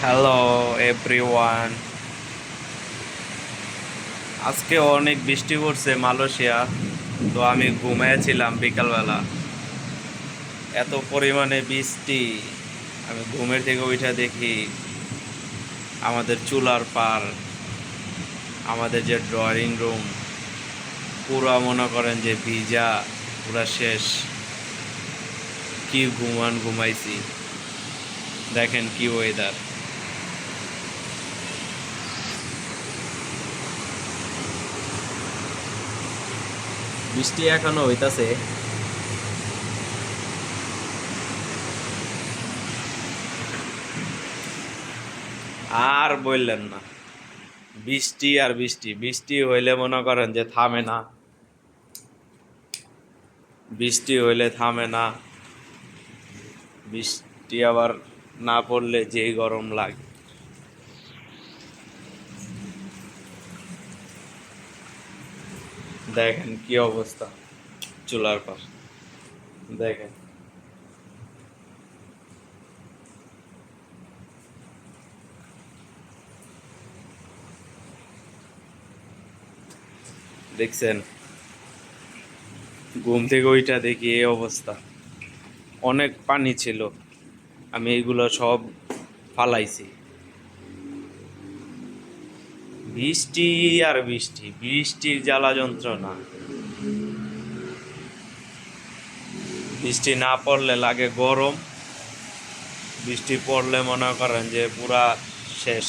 Hello everyone. আজকে অনেক বৃষ্টি পড়ছে মালয়েশিয়া। তো আমি ঘুমিয়েছিলাম বিকালবেলা, এত পরিমাণে বৃষ্টি। আমি ঘুমের থেকে উঠে দেখি আমাদের চুলার পার, আমাদের যে ড্রয়িং রুম, পুরা মনে করেন যে ভিজা, পুরা শেষ। কি ঘুমাইছি, দেখেন কি ওয়েদার। বৃষ্টি এখনো হইতাছে। আর বললেন না, বৃষ্টি আর বৃষ্টি, বৃষ্টি হইলে মনে করেন যে থামে না, বৃষ্টি হইলে থামে না। বৃষ্টি আবার না পড়লে যেই গরম লাগে। দেখেন কি অবস্থা চুলার পাশ, দেখেন। দেখছেন, ঘুম থেকে ওইটা দেখি এই অবস্থা। অনেক পানি ছিল, আমি এইগুলো সব ফালাইছি। বৃষ্টি আর বৃষ্টি, বৃষ্টির জ্বালা যন্ত্রণা। বৃষ্টি না পড়লে লাগে গরম, বৃষ্টি পড়লে মনে করেন যে পুরা শেষ।